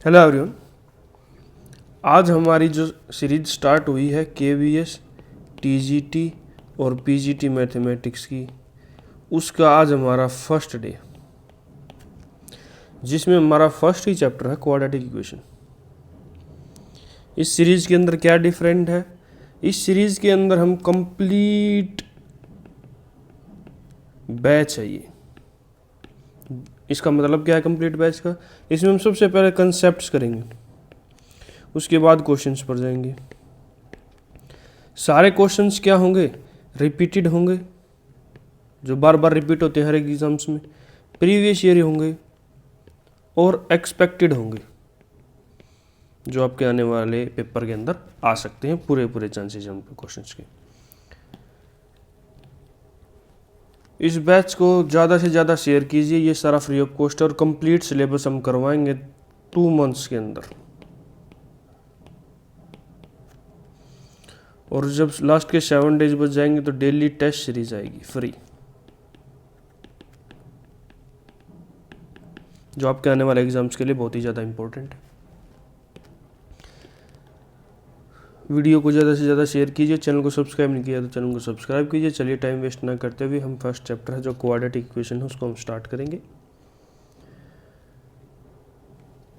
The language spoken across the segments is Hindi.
हेलो एवरीवन, आज हमारी जो सीरीज स्टार्ट हुई है KVS, TGT और PGT मैथमेटिक्स की, उसका आज हमारा फर्स्ट डे, जिसमें हमारा फर्स्ट ही चैप्टर है क्वाड्रेटिक इक्वेशन। इस सीरीज के अंदर क्या डिफरेंट है? इस सीरीज के अंदर हम कंप्लीट बैच है ये। इसका मतलब क्या है कंप्लीट बैच का? इसमें हम सबसे पहले कंसेप्ट्स करेंगे, उसके बाद क्वेश्चंस पर जाएंगे। सारे क्वेश्चंस क्या होंगे? रिपीटेड होंगे, जो बार बार रिपीट होते हैं हर एक एग्जाम्स में। प्रीवियस ईयर होंगे और एक्सपेक्टेड होंगे, जो आपके आने वाले पेपर के अंदर आ सकते हैं। पूरे चांसेस हैं उन क्वेश्चंस के। इस बैच को ज़्यादा से ज़्यादा शेयर कीजिए। ये सारा फ्री ऑफ कॉस्ट और कंप्लीट सिलेबस हम करवाएंगे 2 मंथ्स के अंदर। और जब लास्ट के 7 डेज बच जाएंगे तो डेली टेस्ट सीरीज आएगी फ्री, जो आपके आने वाले एग्जाम्स के लिए बहुत ही ज़्यादा इंपॉर्टेंट है। वीडियो को ज़्यादा से ज़्यादा शेयर कीजिए। चैनल को सब्सक्राइब नहीं किया तो चैनल को सब्सक्राइब कीजिए। चलिए टाइम वेस्ट ना करते हुए हम फर्स्ट चैप्टर है जो क्वाड्रेटिक इक्वेशन है उसको हम स्टार्ट करेंगे।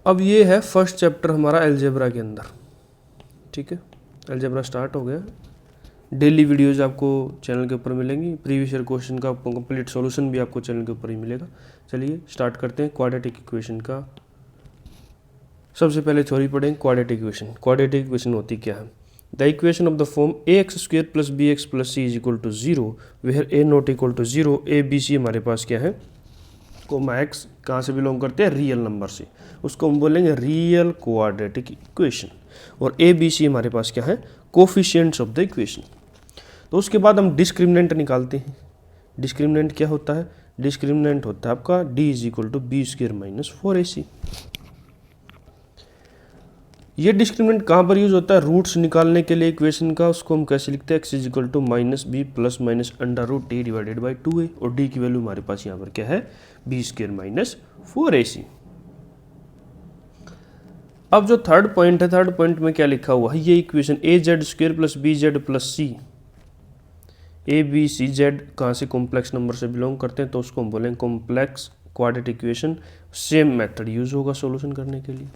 अब ये है फर्स्ट चैप्टर हमारा अलजेब्रा के अंदर, ठीक है। अलजेब्रा स्टार्ट हो गया। डेली वीडियोज़ आपको चैनल के ऊपर मिलेंगी। प्रीवियस ईयर क्वेश्चन का कंप्लीट सॉल्यूशन भी आपको चैनल के ऊपर ही मिलेगा। चलिए स्टार्ट करते हैं क्वाड्रेटिक इक्वेशन का। सबसे पहले थ्योरी पढ़ेंगे क्वाड्रेटिक इक्वेशन। क्वाड्रेटिक इक्वेशन होती क्या है? The equation of the form ax² + bx + c = 0 where a not equal to 0। a b c हमारे पास क्या है? कोमा x कहाँ से बिलोंग करते हैं? रियल नंबर से। उसको हम बोलेंगे रियल क्वाड्रेटिक इक्वेशन। और a b c हमारे पास क्या है? Coefficients of the equation. तो उसके बाद हम डिस्क्रिमिनेंट निकालते हैं। डिस्क्रिमिनेंट क्या होता है? डिस्क्रिमिनेंट होता है आपका d = b² - 4ac। ये डिस्क्रिमिनेंट कहाँ पर यूज होता है? रूट्स निकालने के लिए इक्वेशन का। उसको हम कैसे लिखते हैं? x = -b + -√t / 2a। और d की वैल्यू हमारे पास यहाँ पर क्या है? b² - 4ac। अब जो थर्ड पॉइंट है, थर्ड पॉइंट में क्या लिखा हुआ है? ये equation az² + bz + c, a b c z कहाँ से कॉम्प्लेक्स नंबर से बिलोंग करते हैं, तो उसको हम बोलेंगे complex quadratic equation. Same method use होगा सॉल्यूशन करने के लिए।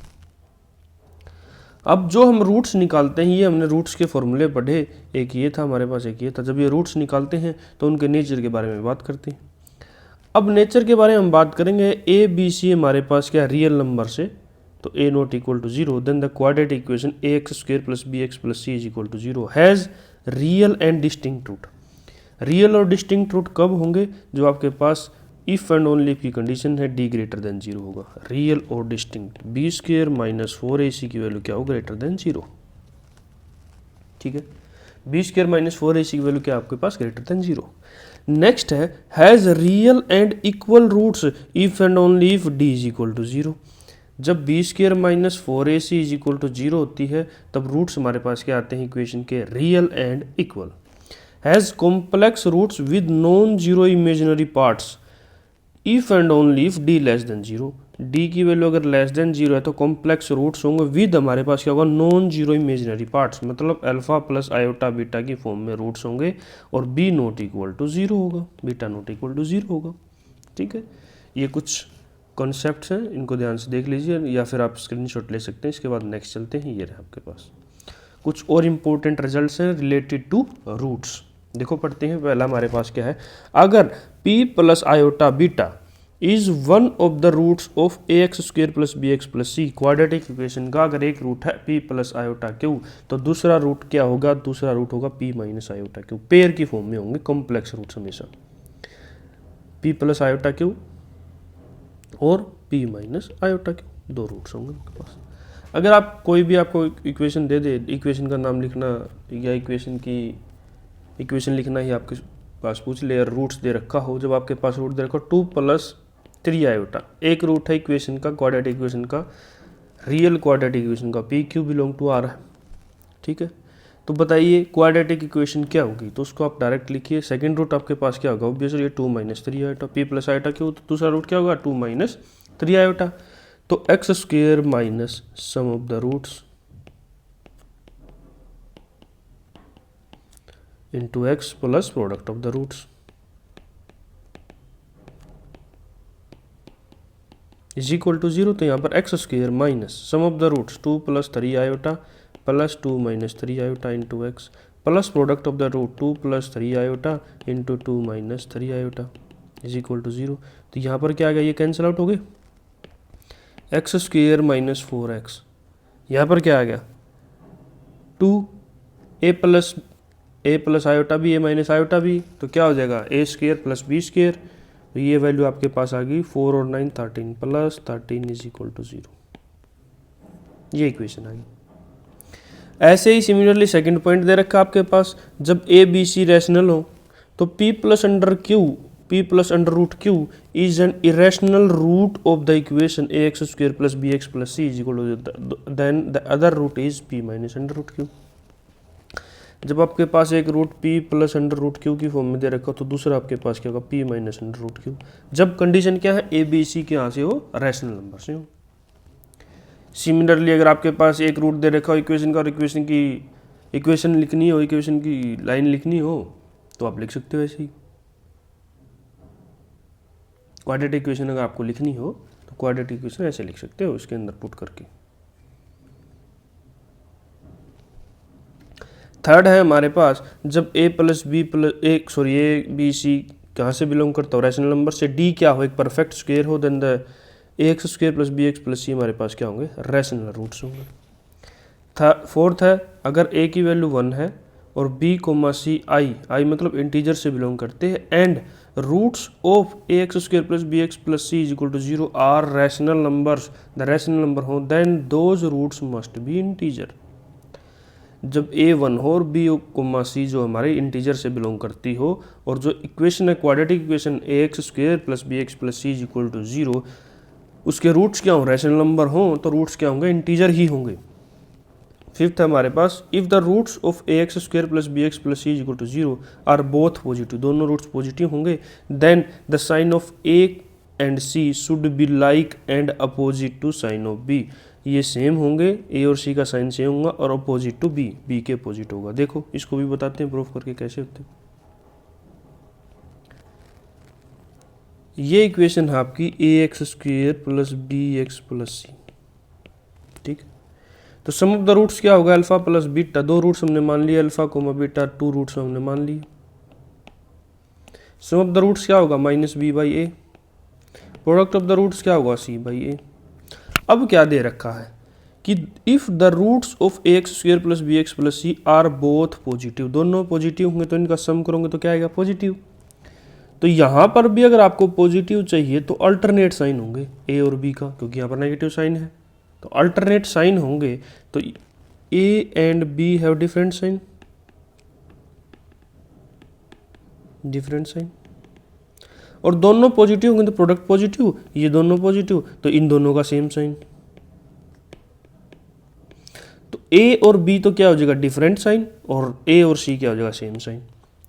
अब जो हम रूट्स निकालते हैं, ये हमने रूट्स के फॉर्मूले पढ़े। एक ये था हमारे पास, एक ये था। जब ये रूट्स निकालते हैं तो उनके नेचर के बारे में बात करते हैं। अब नेचर के बारे में हम बात करेंगे। a b c हमारे पास क्या? रियल नंबर से, तो a not equal to 0। Then the quadratic equation ax² + bx + c = 0 has real and distinct root. Real और डिस्टिंक्ट रूट कब होंगे? जो आपके पास इफ एंड ओनली की कंडीशन है d > 0 होगा। रियल और डिस्टिंक्ट b² - 4ac की वैल्यू क्या हो? > 0, ठीक है। b² - 4ac की वैल्यू क्या आपके पास? > 0। नेक्स्ट है has real and equal roots if and only if d = 0। जब b² - 4ac = 0 होती है तब रूट्स हमारे पास क्या आते हैं इक्वेशन के? Real and equal. Has complex roots with non zero imaginary parts if and only if d < 0। d की वैल्यू अगर <0 है तो कॉम्प्लेक्स रूट्स होंगे विद हमारे पास क्या होगा? नॉन जीरो इमेजिनरी पार्ट्स, मतलब अल्फा प्लस आयोटा बीटा की फॉर्म में रूट्स होंगे। और b नॉट इक्वल टू 0 होगा, बीटा नॉट इक्वल टू 0 होगा, ठीक है। ये कुछ कॉन्सेप्ट्स हैं, इनको ध्यान से देख लीजिए या फिर आप स्क्रीनशॉट ले सकते हैं। इसके बाद नेक्स्ट चलते हैं। ये रहे आपके पास कुछ और इम्पोर्टेंट रिजल्ट्स हैं रिलेटेड टू रूट्स। देखो पढ़ते हैं। पहला हमारे पास क्या है? अगर p + iota beta is one of the roots of ax² + bx + c। Quadratic equation का अगर एक रूट है p + आयोटा q, तो दूसरा रूट क्या होगा? दूसरा रूट होगा p - आयोटा q। पेयर की फॉर्म में होंगे कॉम्प्लेक्स रूट्स हमेशा, p + आयोटा q और p - आयोटा q, दो रूट्स होंगे उनके पास। अगर आप कोई भी आपको इक्वेशन दे दे, इक्वेशन का नाम लिखना या इक्वेशन लिखना ही आपके पास पूछ ले, रूट्स दे रखा हो, जब आपके पास रूट दे रखा हो 2 + 3 आयोटा, एक रूट है इक्वेशन का, क्वाड्रेटिक इक्वेशन का, रियल क्वाड्रेटिक इक्वेशन का, p q belong to R है, ठीक है। तो बताइए क्वाड्रेटिक इक्वेशन क्या होगी? तो उसको आप डायरेक्ट लिखिए। सेकंड रूट आपके पास क्या होगा? Obviously 2 - 3 iota. p + iota Q, तो दूसरा रूट क्या होगा? 2 - 3 आयोटा। तो x square minus sum of the roots into x plus product of the roots is equal to 0। तो यहाँ पर x square minus sum of the roots 2 + 3 iota plus 2 - 3 iota into x plus product of the root 2 + 3 iota into 2 - 3 iota is equal to 0। तो यहाँ पर क्या आ गया, ये कैंसिल आउट हो गए, एक्स स्क्वेयर माइनस 4x, यहाँ पर क्या आ गया 2 a प्लस आयोटा भी a माइनस आयोटा भी, तो क्या हो जाएगा a square plus b square. तो ये वैल्यू आपके पास आ गई 4 और 9 13 प्लस 13 इज इक्वल टू 0। ये इक्वेशन आ गई। ऐसे ही सिमिलरली सेकंड पॉइंट दे रखा आपके पास, जब a b c रैशनल हो तो p plus under root q is an irrational root of the equation ax square plus bx plus c is equal to then the other root is p minus under root q। जब आपके पास एक root p plus under root q की फॉर्म में दे रखा तो दूसरा आपके पास क्या होगा p minus under root q, जब कंडीशन क्या है a b c के यहाँ से हो रैशनल नंबर से हो। सिमिलरली अगर आपके पास एक रूट दे रखा हो इक्वेशन का और इक्वेशन लिखनी हो, इक्वेशन की लाइन लिखनी हो तो आप लिख सकते हो ऐसे ही। क्वाड्रेटिक इक्वेशन अगर आपको लिखनी हो तो क्वाड्रेटिक इक्वेशन ऐसे लिख सकते हो, इसके अंदर पुट करके। थर्ड है हमारे पास, जब a b c कहाँ से बिलोंग करता हो रैशनल नंबर से, d क्या हो एक परफेक्ट स्क्वायर हो, then the ax square plus bx plus c हमारे पास क्या होंगे रैशनल रूट्स होंगे। फोर्थ है, अगर a की वैल्यू 1 है और b c i मतलब इंटीजर से बिलोंग करते हैं and roots of ax square plus bx plus c is equal to 0 are rational numbers, the rational number हो then those roots must be integer. जब a1 हो और b c जो हमारे इंटीजर से बिलोंग करती हो और जो इक्वेशन है quadratic equation ax square plus bx plus c is equal to 0, उसके रूट्स क्या हों रैशनल नंबर हों तो रूट्स क्या होंगे इंटीजर ही होंगे। फिफ्थ है हमारे पास, if the roots of ax square plus bx plus c is equal to 0 are both positive, दोनों रूट्स पॉजिटिव होंगे, then the sign of a and c should be like and opposite to sign of b। ये सेम होंगे, a और c का साइन सेम होगा और अपोजिट टू b के अपोजिट होगा। देखो इसको भी बताते हैं प्रूफ करके कैसे होते हैं। ये इक्वेशन है आपकी ax square plus bx plus c, ठीक। तो सम ऑफ द रूट्स क्या होगा अल्फा प्लस बीटा, दो रूट्स हमने मान लिए अल्फा कोमा बीटा, 2 रूट्स हमने मान लिए। सम ऑफ द रूट्स क्या होगा minus b by a, product of the roots क्या होगा c बाई ए। अब क्या दे रखा है कि if the roots of ax square plus bx plus c are both positive, दोनों पॉजिटिव होंगे तो इनका सम करोगे तो क्या आएगा पॉजिटिव। तो यहाँ पर भी अगर आपको पॉजिटिव चाहिए तो अल्टरनेट साइन होंगे a और b का, क्योंकि यहाँ पर नेगेटिव साइन है तो अल्टरनेट साइन होंगे। तो a and b have different sign और दोनों पॉजिटिव होंगे तो प्रोडक्ट पॉजिटिव, ये दोनों पॉजिटिव तो इन दोनों का सेम साइन। तो a और b तो क्या हो जाएगा डिफरेंट साइन और a और c क्या हो जाएगा सेम साइन।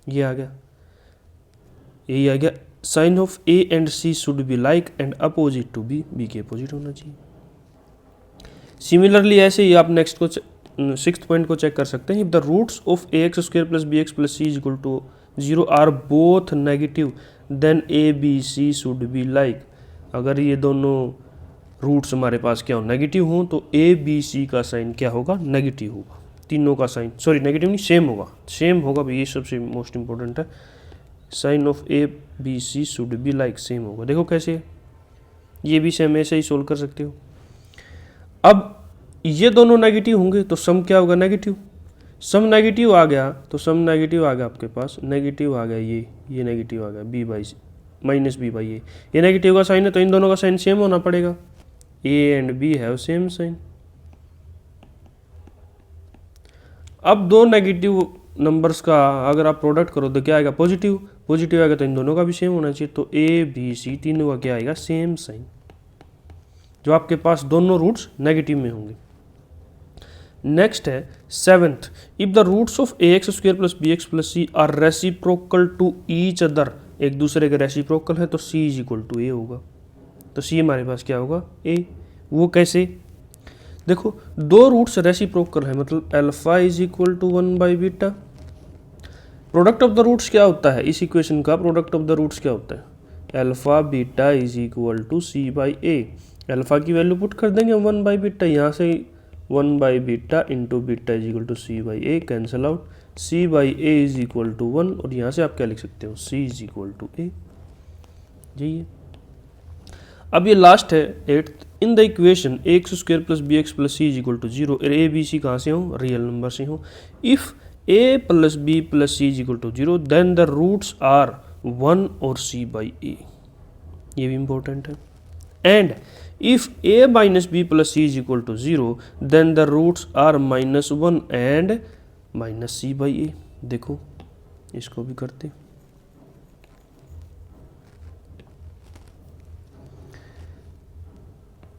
ये आ गया, यही आ गया sign of a and c should be like and opposite to b के अपोजिट होना चाहिए। सिमिलरली ऐसे ही आप नेक्स्ट को सिक्स्थ पॉइंट को चेक कर सकते हैं, if the roots of ax square plus bx plus c is equal to 0 are both negative then a b c should be like. अगर ये दोनों रूट्स हमारे पास क्या हो नेगेटिव हो तो a b c का साइन क्या होगा नेगेटिव होगा, तीनों का साइन सॉरी नेगेटिव नहीं सेम होगा भाई, ये सबसे मोस्ट इंपॉर्टेंट है। Sign of a b c should be like same होगा। देखो कैसे, ये भी सेम ऐसे ही सोल्व कर सकते हो। अब ये दोनों नेगेटिव होंगे तो सम क्या होगा नेगेटिव, सम नेगेटिव आ गया तो सम नेगेटिव आ गया आपके पास, नेगेटिव आ गया ये नेगेटिव आ गया b by minus b by ये नेगेटिव का साइन है तो इन दोनों का साइन सेम होना पड़ेगा, a and b have same sign. अब दो नेगेटिव नंबर्स का अगर आप प्रोडक्ट करो तो क्या आएगा पॉजिटिव आएगा तो इन दोनों का भी सेम होना चाहिए, तो a b c तीनों का क्या आएगा सेम साइन, जो आपके पास दोनों रूट्स नेगेटिव में होंगे। नेक्स्ट है seventh, if the roots of ax square plus bx plus c are reciprocal to each other, एक दूसरे के रेसिप्रोकल है तो c is equal to a होगा। तो c हमारे पास क्या होगा a, वो कैसे? देखो दो रूट्स रेसिप्रोकल है, मतलब alpha is equal to 1 by beta. Product of the roots क्या होता है? इस इक्वेशन का प्रोडक्ट ऑफ द रूट्स क्या होता है? Alpha beta is equal to c by a. Alpha की वैल्यू पुट कर देंगे 1 बाई बीटा, यहाँ से 1 by beta into beta is equal to c by a, cancel out, c by a is equal to 1, और यहाँ से आप क्या लिख सकते हो? C is equal to a. जी अब ये लास्ट है 8th। In the equation a x square plus b x plus c is equal to 0, a b c कहाँ से हो? रियल नंबर से हो। If a plus b plus c is equal to 0 then the roots are 1 और सी बाई ए, ये भी इंपॉर्टेंट है। And if a minus b plus c is equal to 0 then the roots are -1 and minus c by a. देखो इसको भी करते,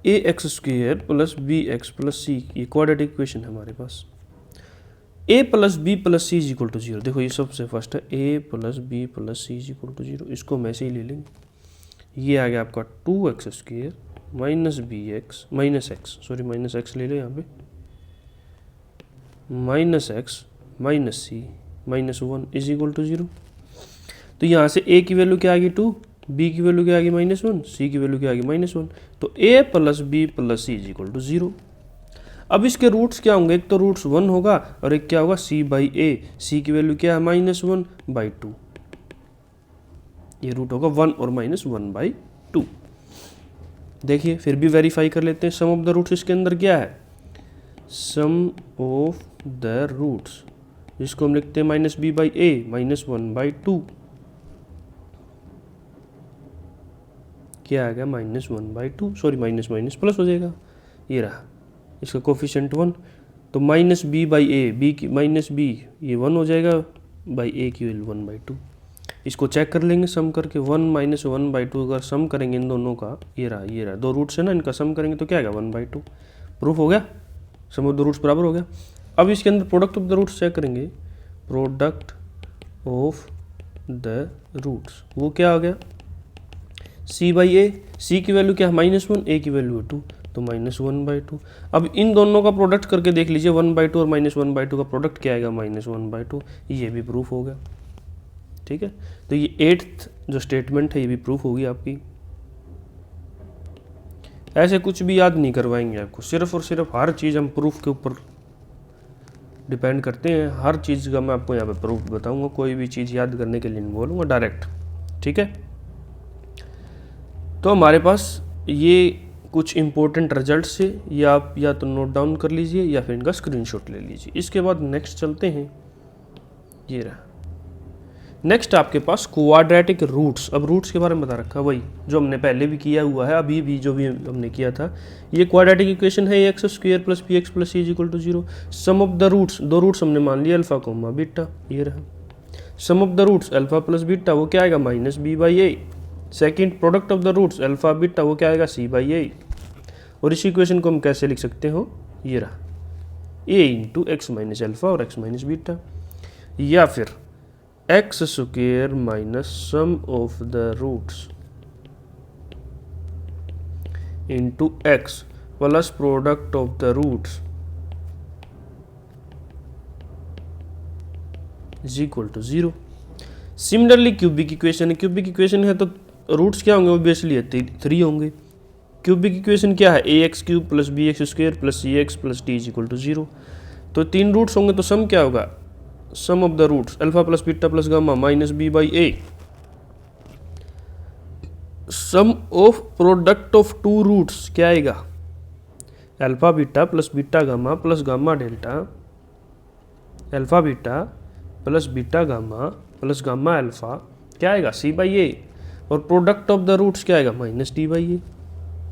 a x square plus b x plus c, ये क्वाड्रेटिक इक्वेशन है हमारे पास। a plus b plus c is equal to 0, देखो ये सबसे फर्स्ट है a plus b plus c is equal to 0, इसको मैं से ही ले लेंगे। ये आ गया आपका 2x square minus b x minus x, sorry minus x ले लो यहाँ पे, minus x minus c minus 1 is equal to 0। तो यहाँ से a की वैल्यू क्या आ गई 2, b की वैल्यू क्या आ गई -1, c की वैल्यू क्या आ गई -1, तो a plus b plus c is equal to 0। अब इसके रूट्स क्या होंगे? एक तो रूट्स 1 होगा और एक क्या होगा? c बाई ए। सी की वैल्यू क्या है? -1/2, ये रूट होगा 1 और -1/2। देखिए फिर भी वेरीफाई कर लेते हैं। सम ऑफ द रूट्स इसके अंदर क्या है? सम ऑफ द रूट्स, जिसको हम लिखते हैं -b/a -1/2, क्या आ गया? -1/2, सॉरी माइनस माइनस प्लस हो जाएगा, ये रहा इसका कोफिशिएंट 1, तो -b/a, b की -b ये 1 हो जाएगा, बाई a की वैल्यू 1/2। इसको चेक कर लेंगे सम करके, 1 - 1/2 अगर सम करेंगे इन दोनों का, ये रहा दो रूट्स है ना, इनका सम करेंगे तो क्या आएगा? 1/2। प्रूफ हो गया, सम ऑफ द रूट्स बराबर हो गया। अब इसके अंदर product of the roots check करेंगे, प्रोडक्ट ऑफ द रूट्स वो क्या हो गया? c बाई ए, सी की वैल्यू क्या है? -1, a की वैल्यू है 2, तो -1/2। अब इन दोनों का प्रोडक्ट करके देख लीजिए, 1/2 और -1/2 का प्रोडक्ट क्या आएगा? -1/2, ये भी प्रूफ हो गया। ठीक है, तो ये 8th जो स्टेटमेंट है ये भी प्रूफ होगी आपकी। ऐसे कुछ भी याद नहीं करवाएंगे आपको, सिर्फ और सिर्फ हर चीज़ हम प्रूफ के ऊपर डिपेंड करते हैं। हर चीज़ का मैं आपको यहाँ पे प्रूफ बताऊंगा, कोई भी चीज़ याद करने के लिए नहीं बोलूँगा, डायरेक्ट। ठीक है, तो हमारे पास ये कुछ इंपॉर्टेंट रिजल्ट्स है, ये आप या तो नोट डाउन कर लीजिए या फिर इनका स्क्रीनशॉट ले लीजिए। इसके बाद नेक्स्ट चलते हैं, ये रहा नेक्स्ट आपके पास क्वाड्रेटिक रूट्स। अब रूट्स के बारे में बता रखा है वही जो हमने पहले भी किया हुआ है, अभी भी जो भी हमने किया था। ये क्वाड्रेटिक इक्वेशन है, x square plus b x plus c is equal to 0। Sum of the roots, दो रूट्स हमने मान लिया अल्फा कोमा बीटा, ये रहा। Sum of the roots alpha plus beta वो क्या आएगा? -b/a। Second product of the roots alpha beta वो क्या आएगा? c/a। और इस इक्वेशन को हम कैसे लिख सकते हो? ये रहा a into x minus alpha और एक्स माइनस बीटा, या फिर x square minus sum of the roots into x plus product of the roots is equal to 0। Similarly cubic equation है, क्यूबिक इक्वेशन है तो रूट्स क्या होंगे? ऑब्वियसली 3 होंगे। क्यूबिक इक्वेशन क्या है? ax³ plus bx² plus cx plus d is equal to 0। तो 3 रूट्स होंगे तो सम क्या होगा? Sum of the roots alpha plus beta plus gamma -b/a। Sum of product of 2 roots क्या आएगा? Alpha beta plus beta gamma plus gamma delta, alpha beta plus beta gamma plus gamma alpha क्या आएगा? c/a। और प्रोडक्ट ऑफ द रूट्स क्या आएगा? -d/a।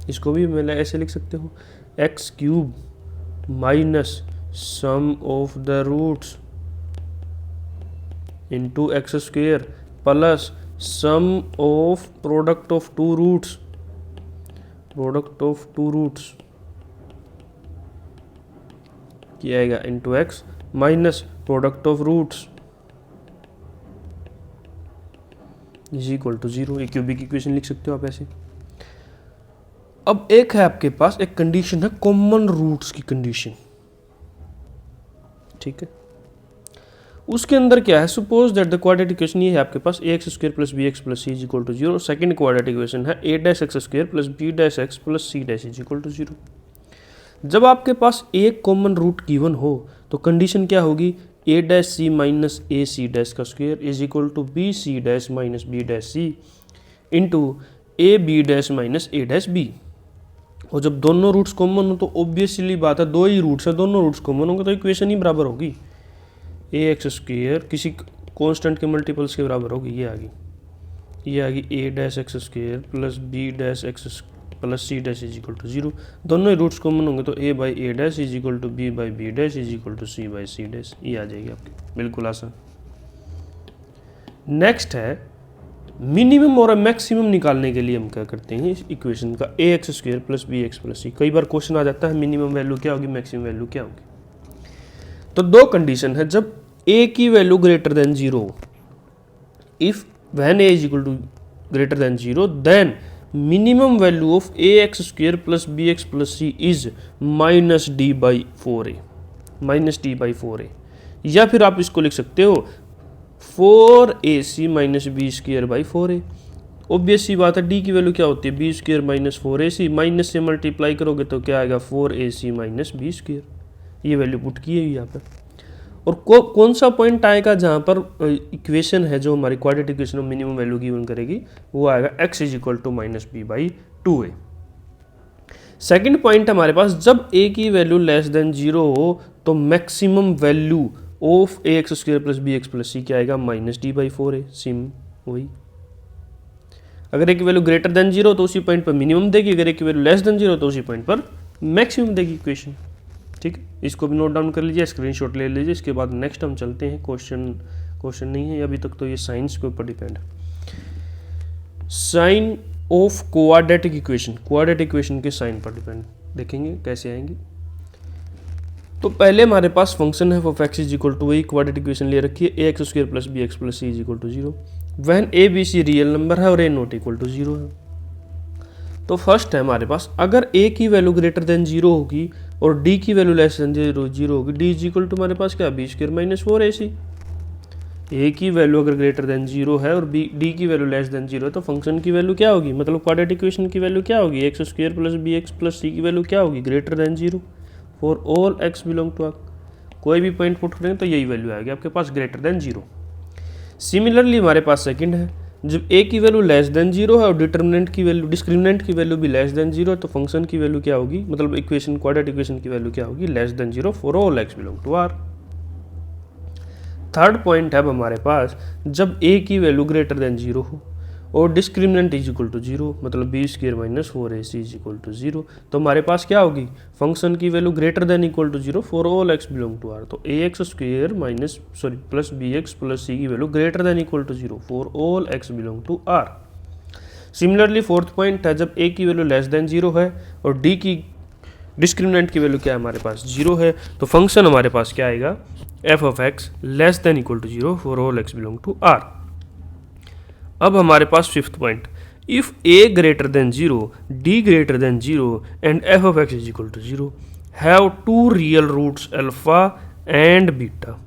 इसको भी मैं ऐसे लिख सकते हो, x³ minus sum of the roots into x² plus sum of product of 2 roots, product of 2 roots क्या आएगा? Into x minus product of roots is equal to 0। ये क्यूबिक इक्वेशन लिख सकते हो आप ऐसे। अब एक है आपके पास, एक कंडीशन है कॉमन रूट्स की कंडीशन, ठीक है। उसके अंदर क्या है, suppose that the quadratic equation ये है आपके पास a x square plus b x plus c is equal to zero. Second quadratic equation है a dash x square plus b dash x plus c dash is equal to zero. जब आपके पास एक कॉमन रूट गिवन हो तो कंडीशन क्या होगी, a dash c minus a c dash का square is equal to b c dash minus b dash c into a b dash minus a dash b. और जब दोनों रूट्स कॉमन हो तो ऑब्वियसली बात है, दो ही रूट्स है, दोनों रूट्स कॉमन होंगे तो इक्वेशन ही बराबर होगी। ए एक्स स्क्वायर किसी कांस्टेंट के मल्टीपल्स के बराबर होगी, ये आ गई a dash x square plus b dash x plus c dash is equal to zero. दोनों ही रूट्स कॉमन होंगे तो a by a dash is equal to b by b dash is equal to c by c dash, ये आ जाएगी आपकी, बिल्कुल आसान। नेक्स्ट है मिनिमम और मैक्सिमम निकालने के लिए हम क्या करते हैं इस इक्वेशन का, a x square plus b x plus c. कई बार क्वेश्चन आ जाता है मिनिमम वैल्यू क्या होगी, मैक्सिमम वैल्यू क्या होगी। तो दो कंडीशन है, जब ए की value greater than zero, if when a is equal to greater than zero then minimum value of a x square plus b x plus c is minus d by four a, minus d by four a. या फिर आप इसको लिख सकते हो four a c minus b square by four a. Obvious सी बात है, डी की वैल्यू क्या होती है, b square minus four a c, minus से मल्टीप्लाई करोगे तो क्या आएगा, four a c minus b square. ये वैल्यू पुट की है यहाँ पर। और कौन सा पॉइंट आएगा जहाँ पर इक्वेशन है जो हमारी क्वाड्रेटिक इक्वेशन में मिनिमम वैल्यू गिवन करेगी, वो आएगा x is equal to minus b by two a. Second point हमारे पास, जब a की वैल्यू लेस देन जीरो हो तो maximum value of a x square plus b x plus c क्या आएगा, minus d by four a. सिम वही, अगर ए की वैल्यू ग्रेटर देन जीरो तो उसी पॉइंट पर मिनिमम देगी, अगर ए की वैल्यू लेस देन जीरो तो उसी पॉइंट पर मैक्सिमम देगी इक्वेशन, ठीक है। इसको भी नोट डाउन कर लीजिए, स्क्रीनशॉट ले लीजिए। इसके बाद नेक्स्ट हम चलते हैं, क्वेश्चन नहीं है अभी तक तो ये साइंस के ऊपर डिपेंड है। Sign of quadratic equation, quadratic equation के साइन पर डिपेंड, देखेंगे कैसे आएंगे। तो पहले हमारे पास फंक्शन है of x is equal to, वही क्वाड्रेटिक इक्वेशन ले रखी है, a x square plus b x plus c is equal to zero when a b c real number है और a not equal to zero है। तो फर्स्ट है हमारे पास, अगर a की वैल्यू ग्रेटर देन जीरो होगी और d की वैल्यू लेस देन जीरो होगी, d इज इक्वल टू हमारे पास क्या, B square minus four a सी। ए की वैल्यू अगर ग्रेटर देन जीरो है और d की वैल्यू लेस देन जीरो है तो फंक्शन की वैल्यू क्या होगी, मतलब क्वाड्रेटिक इक्वेशन की वैल्यू क्या होगी, x square plus b x plus c की वैल्यू क्या होगी, greater than zero for all x belong to R. कोई भी पॉइंट पुट करेंगे तो यही वैल्यू आएगी आपके पास, ग्रेटर देन जीरो। सिमिलरली हमारे पास सेकंड है, जब a की वैल्यू लेस देन जीरो है और डिटर्मिनेंट की वैल्यू, डिस्क्रिमिनेंट की वैल्यू भी लेस देन जीरो है तो फंक्शन की वैल्यू क्या होगी, मतलब इक्वेशन क्वाड्रेटिक इक्वेशन की वैल्यू क्या होगी, less than zero for all x belong to R. Third point है अब हमारे पास, जब a की वैल्यू ग्रेटर देन जीरो हो और discriminant is equal to zero, मतलब b square minus four a c is equal to zero, तो हमारे पास क्या होगी, फंक्शन की value greater than equal to zero for all x belong to R. तो a x square minus plus b x plus c की value greater than equal to zero for all x belong to R. Similarly fourth point है, जब ए की वैल्यू लेस देन जीरो है और डी की डिस्क्रिमिनेंट की वैल्यू क्या है हमारे पास, जीरो है, तो फंक्शन हमारे पास क्या आएगा, f of x less than equal to zero for all x belong to R. अब हमारे पास fifth point, if a greater than zero, d greater than zero and f of x is equal to zero have two real roots alpha and beta,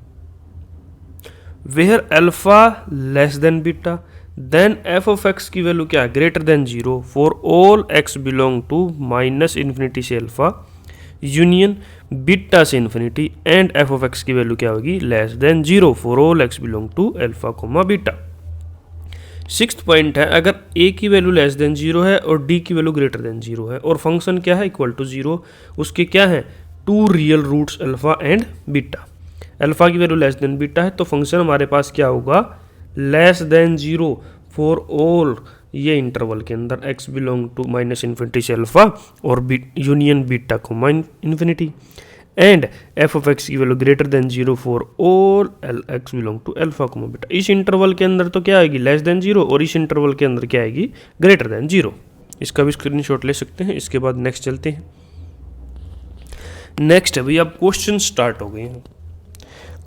where alpha less than beta, then f of x की वैल्यू क्या है, greater than zero for all x belong to minus infinity से अल्फा यूनियन बीटा से infinity, and f of x की वैल्यू क्या होगी, less than zero for all x belong to alpha comma beta. Sixth point है, अगर a की वैल्यू लेस देन जीरो है और d की वैल्यू ग्रेटर देन जीरो है और फंक्शन क्या है, इक्वल टू जीरो, उसके क्या है, two real roots alpha and beta. Alpha की वैल्यू लेस देन बीटा है तो फंक्शन हमारे पास क्या होगा, less than zero for all ये इंटरवल के अंदर x belong to minus infinity से अल्फा और यूनियन बीटा को infinity, and f of x की value greater than zero for all x belong to alpha comma beta. इस इंटरवल के अंदर तो क्या आएगी, लेस देन जीरो, और इस इंटरवल के अंदर क्या आएगी, ग्रेटर देन जीरो। इसका भी स्क्रीनशॉट ले सकते हैं। इसके बाद नेक्स्ट चलते हैं। नेक्स्ट है भाई, अब क्वेश्चन स्टार्ट हो गए हैं।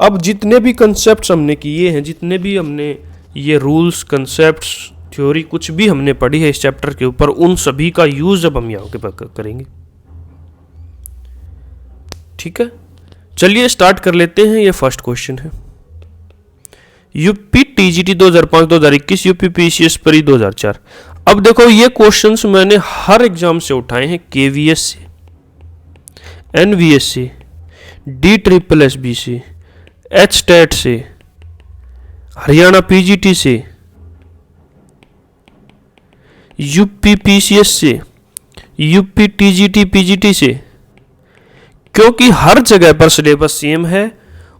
अब जितने भी कंसेप्ट हमने किए हैं, जितने भी हमने ये रूल्स, कंसेप्ट्स, थ्योरी कुछ भी हमने पढ़ी है इस चैप्टर के ऊपर, उन सभी का यूज अब हम यहाँ के करेंगे। ठीक है, चलिए स्टार्ट कर लेते हैं। ये फर्स्ट क्वेश्चन है, यूपी टीजीटी 2005-2021, यूपी पीसीएस परी 2004। अब देखो ये क्वेश्चंस मैंने हर एग्जाम से उठाए हैं, केवीएस से, एनवीएस से, DSSB से, एचटेट से, हरियाणा पीजीटी से, यूपी पीसीएस से, यूपी टीजीटी पीजीटी से, क्योंकि हर जगह पर सिलेबस सेम है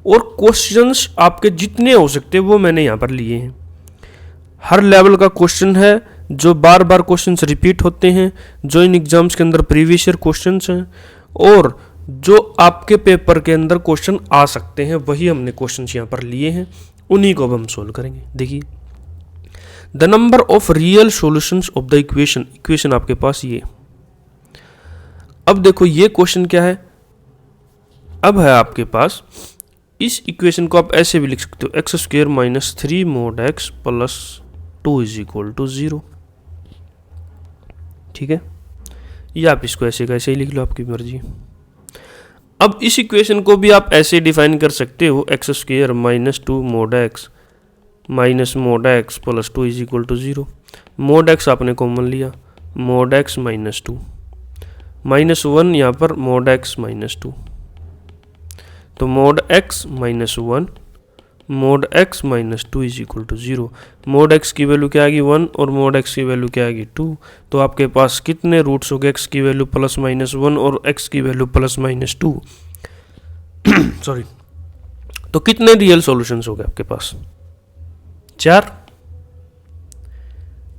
और क्वेश्चंस आपके जितने हो सकते हैं वो मैंने यहाँ पर लिए हैं। हर लेवल का क्वेश्चन है, जो बार बार क्वेश्चंस रिपीट होते हैं, जो इन एग्जाम्स के अंदर प्रीवियस ईयर क्वेश्चंस हैं और जो आपके पेपर के अंदर क्वेश्चन आ सकते हैं, वही हमने क्वेश्चंस यहाँ पर लिए हैं, उन्हीं को अब हम सोल्व करेंगे। देखिए, the number of real solutions of the equation आपके पास ये। अब देखो ये क्वेश्चन क्या है, अब है आपके पास इस इक्वेशन को आप ऐसे भी लिख सकते हो, x² - 3 mod x + 2 = 0। ठीक है, या आप इसको ऐसे का ऐसे ही लिख लो, आपकी मर्जी। अब इस इक्वेशन को भी आप ऐसे डिफाइन कर सकते हो, x² - 2 mod x - mod x + 2 = 0। mod x आपने कॉमन लिया, mod x - 2 -1 यहाँ पर mod x - 2, तो mod x - 1 mod x - 2 = 0। mod x की वैल्यू क्या आएगी 1 और mod x की वैल्यू क्या आएगी 2। तो आपके पास कितने रूट्स हो गए, x की वैल्यू +-1 और x की वैल्यू +-2 सॉरी। तो कितने रियल सॉल्यूशंस हो गए आपके पास, 4।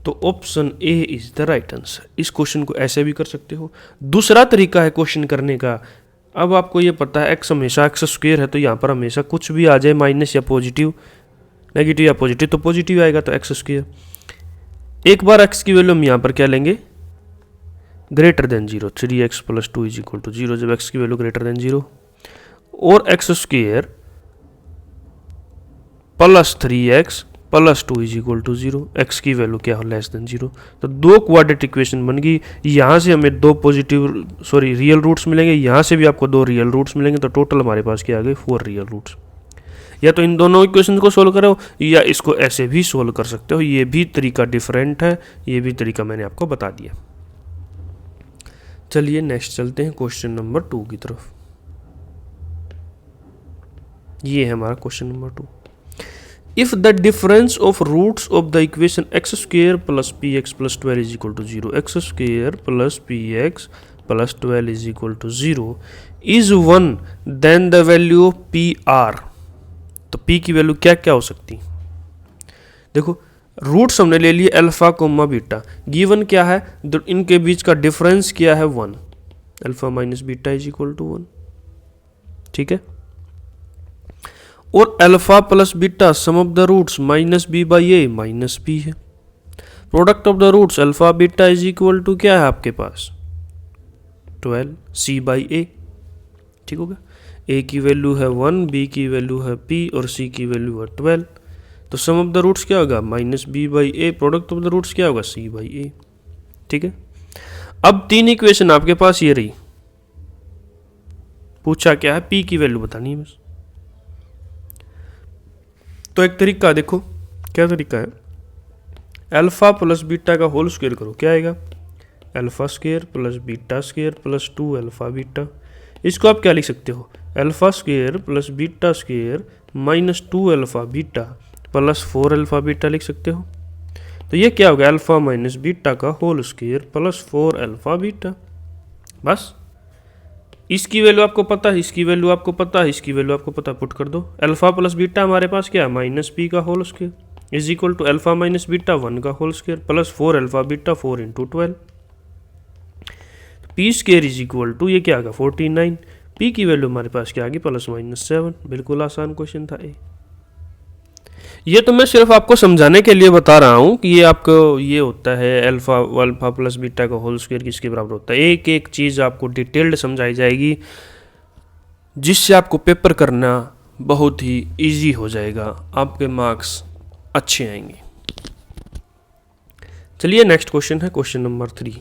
तो option A is the right answer. इस क्वेश्चन को ऐसे भी कर सकते हो। दूसरा तरीका है क्वेश्चन करने का, अब आपको ये पता है x हमेशा x² है, तो यहाँ पर हमेशा कुछ भी आ जाए, माइनस या पॉजिटिव, नेगेटिव या पॉजिटिव, तो पॉजिटिव आएगा तो x²। एक बार x की वैल्यू हम यहाँ पर क्या लेंगे, > 0, 3x + 2 = 0, जब x की वैल्यू > 0, और x² + 3x + 2 = 0, x की वैल्यू क्या हो, <0। तो दो क्वाड्रेटिक इक्वेशन बन गई। यहाँ से हमें दो रियल रूट्स मिलेंगे, यहाँ से भी आपको 2 रियल रूट्स मिलेंगे, तो टोटल हमारे पास क्या आ गए, 4 रियल रूट्स। या तो इन दोनों इक्वेशन को सोल्व करो, या इसको ऐसे भी सोल्व कर सकते हो, ये भी तरीका डिफरेंट है, ये भी तरीका मैंने आपको बता दिया। चलिए नेक्स्ट चलते हैं क्वेश्चन नंबर 2 की तरफ। ये है हमारा question number 2। If the difference of roots of the equation x² + px + 12 = 0, x² + px + 12 = 0 is 1, then the value of pr। तो p की वैल्यू क्या क्या हो सकती, देखो रूट्स हमने ले लिए अल्फा, बीटा, गिवन क्या है, इनके बीच का डिफरेंस क्या है 1, α - बीटा = 1। ठीक है, और alpha + beta sum of the roots -b/a -b है। Product of the roots alpha beta = क्या है आपके पास 12 c/a। ठीक होगा, a की वैल्यू है 1, b की वैल्यू है p और c की वैल्यू है 12। तो सम ऑफ द रूट्स क्या होगा -b/a, product of the roots क्या होगा c/a। ठीक है, अब 3 इक्वेशन आपके पास ये रही, पूछा क्या है, p की वैल्यू बतानी है बस। तो एक तरीका देखो, क्या तरीका है, अल्फा + बीटा का होल स्क्वायर करो, क्या आएगा, α² + β² + 2 अल्फा बीटा। इसको आप क्या लिख सकते हो, α² + β² - 2 अल्फा बीटा + 4 अल्फा बीटा लिख सकते हो। तो ये क्या होगा, अल्फा - बीटा का होल स्क्वायर + 4 अल्फा बीटा। बस इसकी वैल्यू आपको पता है, इसकी वैल्यू आपको पता है, इसकी वैल्यू आपको पता, पुट कर दो। अल्फा + बीटा हमारे पास क्या है, -p का होल स्क्वायर = अल्फा - बीटा 1 का whole square + 4 alpha beta 4 × 12। p² = ये क्या आ गया 49। p की वैल्यू हमारे पास क्या आ गई +-7। बिल्कुल आसान क्वेश्चन था ये। ये तो मैं सिर्फ आपको समझाने के लिए बता रहा हूँ कि ये आपको ये होता है अल्फा + बीटा का होल स्क्वायर किसके बराबर होता है। एक एक चीज़ आपको डिटेल्ड समझाई जाएगी, जिससे आपको पेपर करना बहुत ही इजी हो जाएगा, आपके मार्क्स अच्छे आएंगे। चलिए नेक्स्ट क्वेश्चन है question number 3।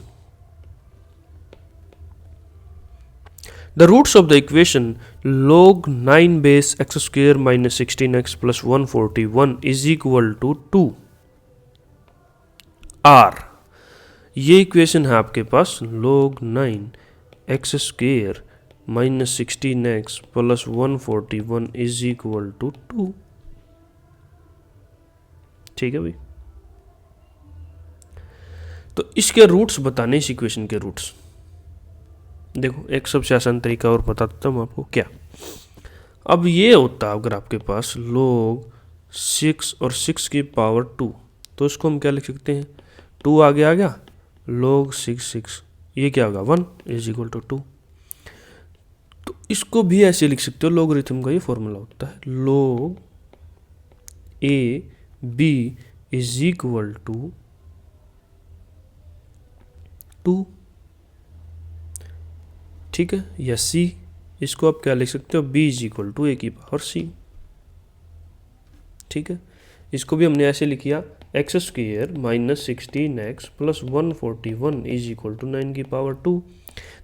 The roots of the equation log 9 base x square minus 16x plus 141 is equal to 2 are. ये इक्वेशन है आपके पास log 9 x square minus 16x plus 141 is equal to 2। ठीक है भाई, तो इसके रूट्स बताने, इस इक्वेशन के रूट्स देखो, एक सबसे आसान तरीका और बता देता हूँ आपको। क्या, अब ये होता अगर आपके पास log 6 और 6 की पावर 2, तो इसको हम क्या लिख सकते हैं, 2 आगे आ गया, log 6 ये क्या होगा 1 इज इक्वल टू 2। तो इसको भी ऐसे लिख सकते हो, लॉगरिथम का ये फॉर्मूला होता है log a b is equal to 2। ठीक है, या c, इसको आप क्या लिख सकते हो, b is equal to a की पावर c। ठीक है, इसको भी हमने ऐसे लिख किया, x square minus 16x plus 141 is equal to 9 की पावर 2।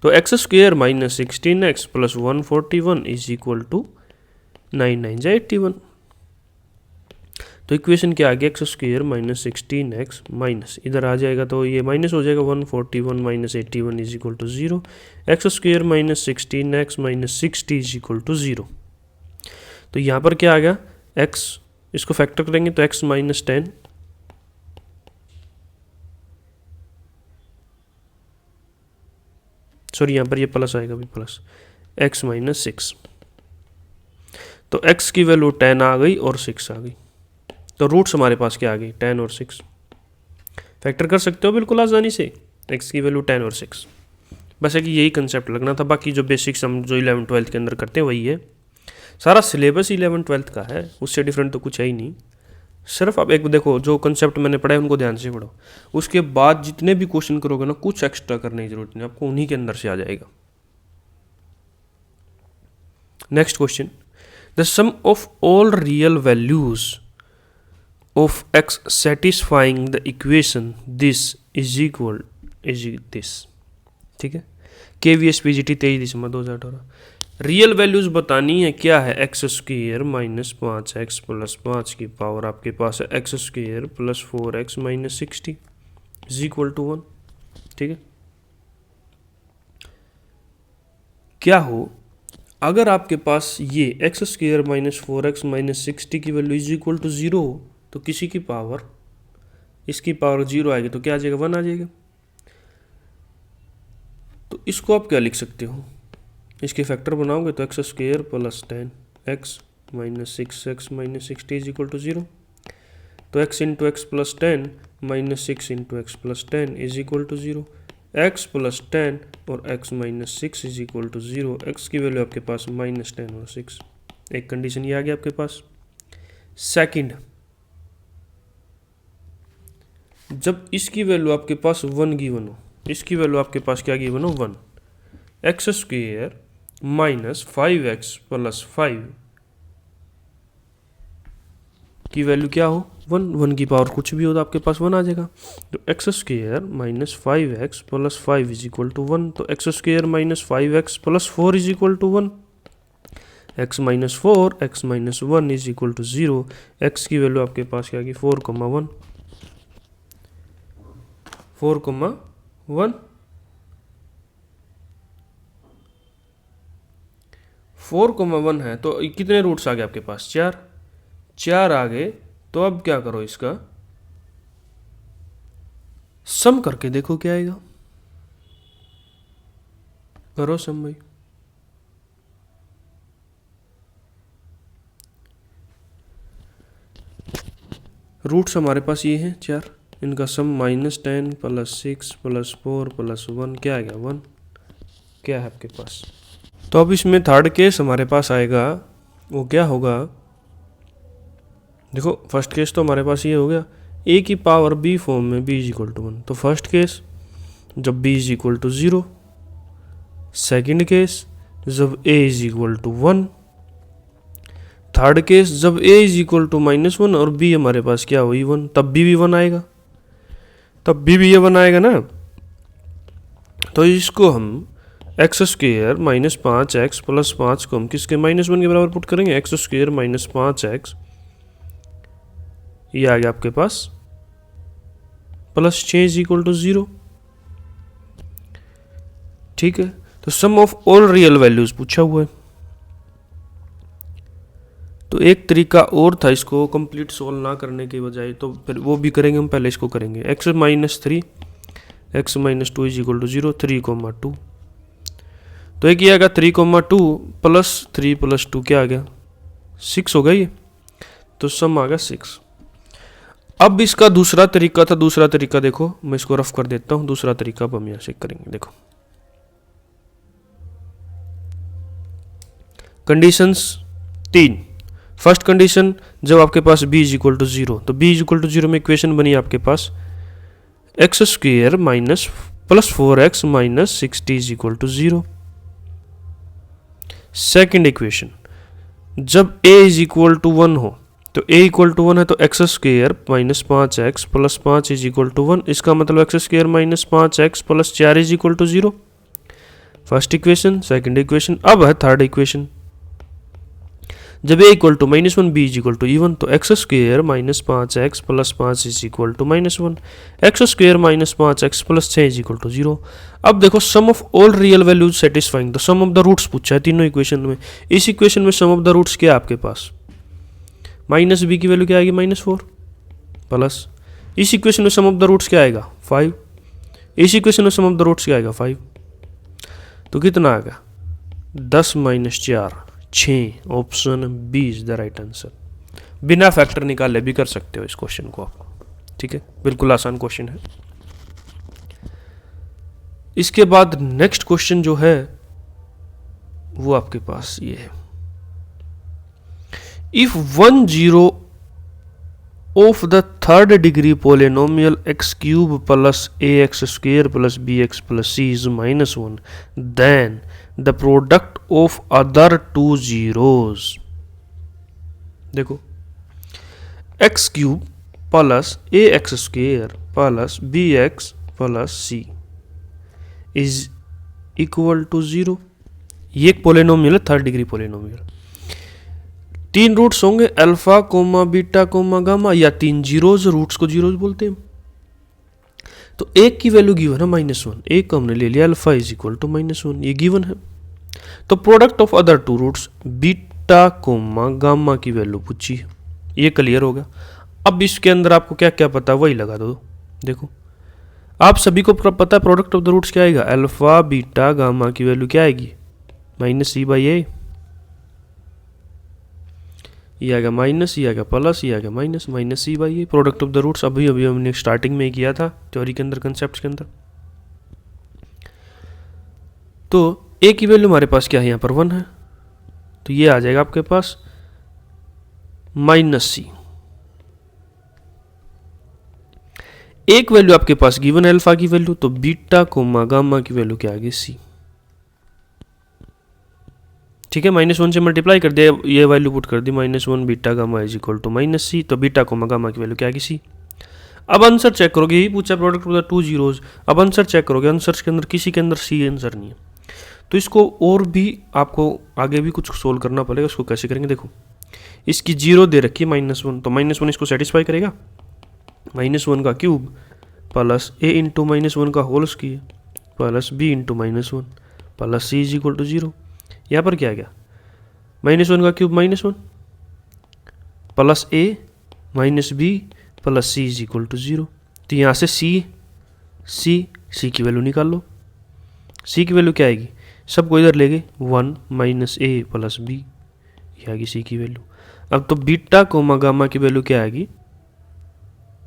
तो x square minus 16x plus 141 is equal to 9 9 जा 81। तो इक्वेशन क्या आ गया, x square minus 16x minus, इधर आ जाएगा तो ये माइनस हो जाएगा, 141 minus 81 is equal to 0। X square minus 16x minus 60 is equal to 0। तो यहाँ पर क्या आ गया, x, इसको फैक्टर करेंगे तो x माइनस 10 सॉरी यहाँ पर ये प्लस आएगा भी, प्लस x माइनस 6। तो x की वैल्यू 10 आ गई और 6 आ गई। तो रूट्स हमारे पास क्या आ गई, 10 और 6। फैक्टर कर सकते हो बिल्कुल आसानी से, x की वैल्यू 10 और 6। बस है कि यही कंसेप्ट लगना था, बाकी जो बेसिक्स हम जो 11 12 के अंदर करते हैं वही है। सारा सिलेबस 11 12 का है, उससे डिफरेंट तो कुछ है ही नहीं। सिर्फ आप एक देखो, जो कंसेप्ट मैंने पढ़ा है उनको ध्यान से पढ़ो, उसके बाद जितने भी क्वेश्चन करोगे ना, कुछ एक्स्ट्रा करने की जरूरत नहीं, आपको उन्हीं के अंदर से आ जाएगा। Next question, the sum of all real values of x satisfying the equation this is equal is this. ठीक है, KVSPGT 23/2018। रियल वैल्यूज बतानी है, क्या है, x square minus 5x plus 5 की पावर आपके पास है x square plus 4x minus 60 is equal to 1। ठीक है, क्या हो अगर आपके पास ये x square minus 4x minus 60 की वैल्यू इज इक्वल टू 0 हो, तो किसी की पावर, इसकी पावर 0 आएगी तो क्या आ जाएगा, 1 आ जाएगा। तो इसको आप क्या लिख सकते हो, इसके फैक्टर बनाओगे तो x square plus 10x minus 6x minus 60 is equal to 0। तो x into x plus 10 minus 6 into x plus 10 is equal to 0। x plus 10 और x minus 6 is equal to 0। x की वैल्यू आपके पास माइनस 10 और 6। एक कंडीशन ये आ गया आपके पास। सेकंड, जब इसकी वैल्यू आपके पास 1 गिवन हो, इसकी वैल्यू आपके पास क्या गिवन हो, 1, x square minus 5x plus 5 की वैल्यू क्या हो, 1 की पावर कुछ भी हो तो आपके पास 1 आ जाएगा। तो x square minus 5x plus 5 is equal to 1। तो x square minus 5x plus 4 is equal to 1। x minus 4 x minus 1 is equal to 0। x की वैल्यू आपके पास क्या आ गई, 4,1 4,1 4,1 है। तो कितने रूट्स आ गए आपके पास, 4 आ गए। तो अब क्या करो, इसका सम करके देखो क्या आएगा, करो सम भाई। रूट्स हमारे पास ये हैं 4, इनका सम -10 प्लस 6 प्लस 4 प्लस 1 क्या आएगा, 1 क्या है आपके पास। तो अब इसमें थर्ड केस हमारे पास आएगा, वो क्या होगा, देखो फर्स्ट केस तो हमारे पास ये हो गया, a की पावर b फॉर्म में b इज इक्वल टू 1। तो फर्स्ट केस जब b is equal to 0, second case जब a is equal to 1, third case जब a इज इक्वल टू -1 और b हमारे पास क्या हुई 1, तब b भी 1 आएगा। तब भी ये 1 आएगा ना। तो इसको हम x square minus 5x plus 5 को हम किसके -1 के बराबर पुट करेंगे, एक्स स्क्वेयर माइनस 5x, ये आ गया आपके पास प्लस 6 इज इक्वल टू 0। ठीक है, तो sum of all real values पूछा हुआ है। तो एक तरीका और था इसको कंप्लीट सोल्व ना करने के बजाय, तो फिर वो भी करेंगे हम, पहले इसको करेंगे। x minus 3 x minus 2 is equal to 0, 3,2। तो एक ये आएगा 3,2 प्लस 3 प्लस 2 क्या आ गया 6 हो गया ये, तो सम आ गया 6। अब इसका दूसरा तरीका था, दूसरा तरीका देखो, मैं इसको रफ कर देता हूं। दूसरा तरीका अब हम यहां से करेंगे। देखो कंडीशंस 3। फर्स्ट कंडीशन, जब आपके पास b इज इक्वल टू 0, तो b इज इक्वल टू 0 में इक्वेशन बनी आपके पास x square minus plus 4x minus 60 is equal to 0। Second equation, जब a इज इक्वल टू 1 हो, तो a इक्वल टू 1 है तो x square minus 5x plus 5 is equal to 1, इसका मतलब x square minus 5x plus 4 is equal to 0। First equation. Second equation, अब है थर्ड इक्वेशन, जब a equal to -1 b is equal to even, तो x square minus 5x plus 5 is equal to -1, x square minus 5x plus 6 is equal to 0। अब देखो sum of all real values satisfying, तो सम ऑफ द रूट्स पूछा है तीनों इक्वेशन में। इस इक्वेशन में सम ऑफ द रूट्स क्या है आपके पास, माइनस b की वैल्यू क्या आएगी -4 प्लस, इस इक्वेशन में सम ऑफ द रूट्स क्या आएगा 5, इस इक्वेशन में सम ऑफ द रूट्स क्या आएगा 5, तो कितना आएगा 10 minus 4 6। Option B is the right answer. बिना फैक्टर निकाले भी कर सकते हो इस क्वेश्चन को आप। ठीक है, बिल्कुल आसान क्वेश्चन है। इसके बाद नेक्स्ट क्वेश्चन जो है वो आपके पास ये है, if 1 0 of the third degree polynomial x cube plus ax square plus bx plus c is -1, then the product of other two zeros. देखो x cube plus ax square plus bx plus c is equal to 0। ये एक पोलिनोमियल है, थर्ड डिग्री पोलिनोमियल। 3 रूट्स होंगे, alpha comma beta comma gamma, या 3 जीरोज, रूट्स को जीरोज बोलते हैं। तो एक की वैल्यू गिवन है -1, एक को हमने ले लिया अल्फा इज इक्वल टू -1, ये गिवन है। तो product of other two roots beta comma gamma की वैल्यू पूछी है, ये क्लियर हो गया। अब इसके अंदर आपको क्या क्या पता है वही लगा दो। देखो आप सभी को पता है प्रोडक्ट ऑफ द रूट्स क्या आएगा, अल्फा बीटा गामा की वैल्यू क्या आएगी -c/a, ये आएगा माइनस, ये आएगा प्लस, ये आएगा minus, -c/a। Product of the roots अभी अभी हमने स्टार्टिंग में ही किया था थ्योरी के अंदर, कंसेप्ट के अंदर। तो a की वैल्यू हमारे पास क्या है, यहाँ पर 1 है, तो ये आ जाएगा आपके पास -c। एक वैल्यू आपके पास गिवन है अल्फा की वैल्यू, तो बीटा कोमा गामा की वैल्यू क्या आ गई c। ठीक है, -1 से मल्टीप्लाई कर दिया, ये वैल्यू पुट कर दी -1 beta gamma is equal to -c, तो बीटा कोमा गामा की वैल्यू क्या आ गई c। अब आंसर चेक करोगे, यही पूछा product of the two zeros. अब आंसर चेक करोगे, आंसर के अंदर किसी के अंदर c आंसर नहीं है, तो इसको और भी आपको आगे भी कुछ सोल्व करना पड़ेगा। उसको कैसे करेंगे, देखो इसकी 0 दे रखी है -1, तो -1 इसको सेटिस्फाई करेगा, -1 का क्यूब प्लस a इंटू -1 का whole square plus b into -1 plus c is equal to 0। यहाँ पर क्या आ गया, -1 का cube -1 plus a minus b plus c is equal to 0। तो यहाँ से c की वैल्यू निकाल लो। c की वैल्यू क्या आएगी, सबको इधर ले गए, 1 माइनस a प्लस b, ये आएगी c की वैल्यू। अब तो बीटा कोमा गामा की वैल्यू क्या आएगी,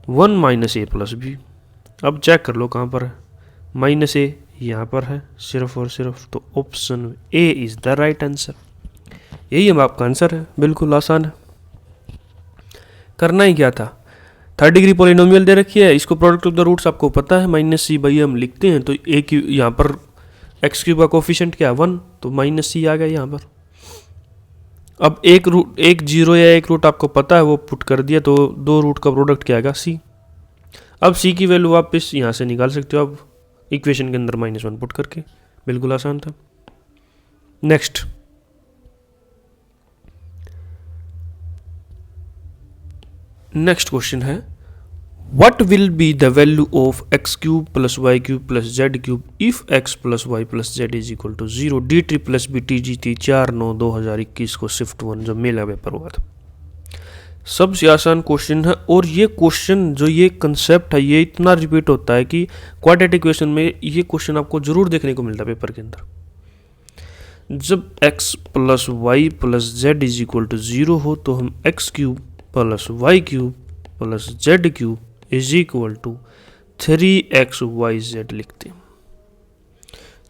1 माइनस a प्लस b। अब चेक कर लो कहाँ पर है, -a यहाँ पर है सिर्फ और सिर्फ, तो option A is the right answer. यही हम आपका आंसर है, बिल्कुल आसान है। करना ही क्या था, थर्ड डिग्री पॉलिनोमियल दे रखी है, इसको प्रोडक्ट ऑफ द रूट्स आपको पता है -c/a हम लिखते हैं, तो a की यहाँ पर एक्स क्यूब का कोफिशिएंट क्या है 1, तो -c आ गया यहाँ पर। अब एक जीरो या एक रूट आपको पता है वो पुट कर दिया, तो 2 रूट का प्रोडक्ट क्या आएगा c। अब सी की वैल्यू वापस यहाँ से निकाल सकते हो आप इक्वेशन के अंदर -1 पुट करके, बिल्कुल आसान था। नेक्स्ट क्वेश्चन है what will be the value of x³ + y³ + z³ if x + y + z is equal to 0। DT+BTGT 4/9/2021 को शिफ्ट 1 जब मेला पेपर हुआ था। सबसे आसान क्वेश्चन है और ये क्वेश्चन जो ये कंसेप्ट है ये इतना रिपीट होता है कि क्वाड्रेटिक इक्वेशन में ये क्वेश्चन आपको जरूर देखने को मिलता है पेपर के अंदर। जब x + y + z is equal to 0 हो तो हम x³ + y³ + z³ is equal to 3xyz लिखते हैं।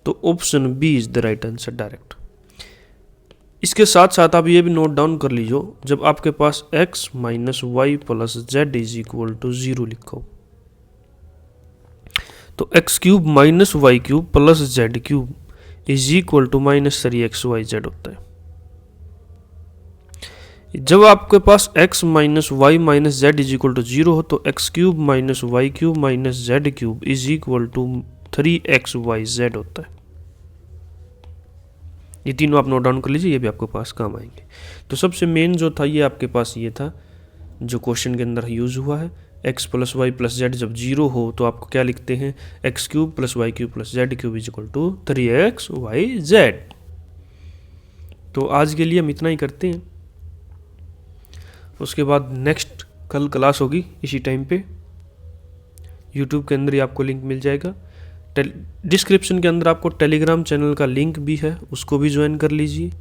तो option B is the right answer direct. इसके साथ साथ आप ये भी नोट डाउन कर लीजिए, जब आपके पास x - y + z is equal to 0 लिखा हो तो x³ - y³ + z³ is equal to -3xyz होता है। जब आपके पास x - y - z is equal to 0 हो तो x³ - y³ - z³ is equal to 3xyz होता है। ये तीनों आप नोट डाउन कर लीजिए, ये भी आपके पास काम आएंगे। तो सबसे मेन जो था ये आपके पास ये था जो क्वेश्चन के अंदर यूज हुआ है, x + y + z जब 0 हो तो आपको क्या लिखते हैं, x³ + y³ + z³ is equal to 3xyz। तो आज के लिए हम इतना ही करते हैं, उसके बाद नेक्स्ट कल क्लास होगी इसी टाइम पे, यूट्यूब के अंदर ही आपको लिंक मिल जाएगा। डिस्क्रिप्शन के अंदर आपको टेलीग्राम चैनल का लिंक भी है, उसको भी ज्वाइन कर लीजिए।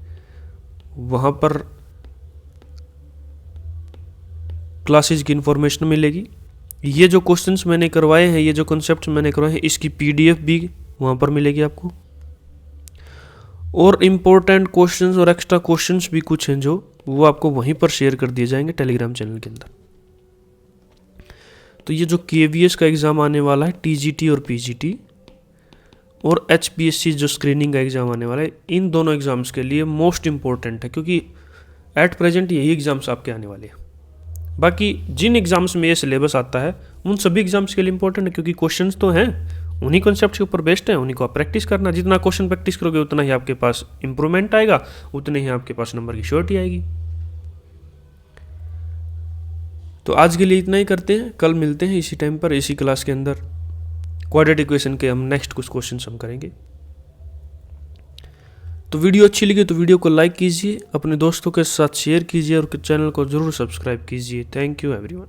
वहाँ पर क्लासेज की इन्फॉर्मेशन मिलेगी। ये जो क्वेश्चंस मैंने करवाए हैं, ये जो कॉन्सेप्ट मैंने करवाए हैं, इसकी PDF भी वहाँ पर मिलेगी आपको। और इम्पोर्टेंट क्वेश्चंस और एक्स्ट्रा क्वेश्चंस भी कुछ हैं जो वो आपको वहीं पर शेयर कर दिए जाएंगे टेलीग्राम चैनल के अंदर। तो ये जो KVS का एग्ज़ाम आने वाला है, TGT और PGT और HPSC जो स्क्रीनिंग का एग्ज़ाम आने वाला है, इन दोनों एग्ज़ाम्स के लिए मोस्ट इम्पोर्टेंट है, क्योंकि एट प्रेजेंट यही एग्ज़ाम्स आपके आने वाले हैं। बाकी जिन एग्ज़ाम्स में ये सिलेबस आता है उन सभी एग्ज़ाम्स के लिए इंपॉर्टेंट है, क्योंकि क्वेश्चंस तो हैं, उन्हीं कॉन्सेप्ट के ऊपर बेस्ड है, उन्हीं को आप प्रैक्टिस करना। जितना क्वेश्चन प्रैक्टिस करोगे उतना ही आपके पास इंप्रूवमेंट आएगा, उतने ही आपके पास नंबर की श्योरिटी आएगी। तो आज के लिए इतना ही करते हैं, कल मिलते हैं इसी टाइम पर इसी क्लास के अंदर। क्वाड्रेटिक इक्वेशन के हम नेक्स्ट कुछ क्वेश्चन हम करेंगे। तो वीडियो अच्छी लगी तो वीडियो को लाइक कीजिए, अपने दोस्तों के साथ शेयर कीजिए और चैनल को जरूर सब्सक्राइब कीजिए। Thank you everyone.